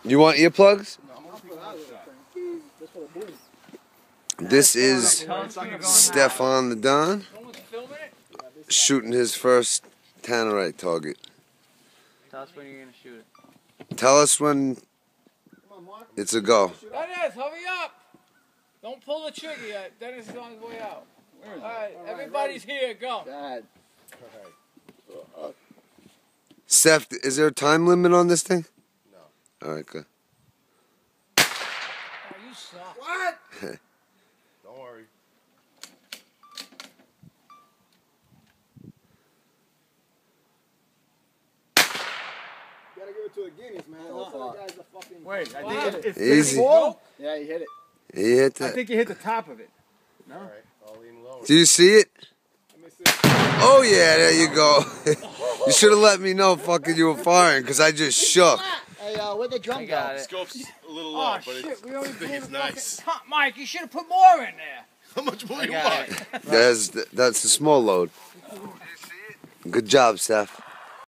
You want earplugs? This is Stefan the Don shooting his first Tannerite target. Tell us when you're going to shoot it. Tell us when it's a go. Dennis, hurry up! Don't pull the trigger yet. Dennis is on his way out. Alright, everybody's here. Go. Dad. Steph, is there a time limit on this thing? No. Alright, good. Oh, you suck. What? Don't worry. You gotta give it to a Guinness, man. Guy's a fucking... Wait, I think it's Easy. Yeah, you hit it. He hit I that. think you hit the top of it. No? Alright, I'll lean lower. Do you see it? Let me see. Oh yeah, there you go. You should have let me know fucking you were firing, because I just shook. Hey, where'd the drum go? The scope's a little Oh, low, but shit. We I already think blew it's the nice. fucking... Mike, you should have put more in there. How much more I you got want? That's the small load. Good job, Steph.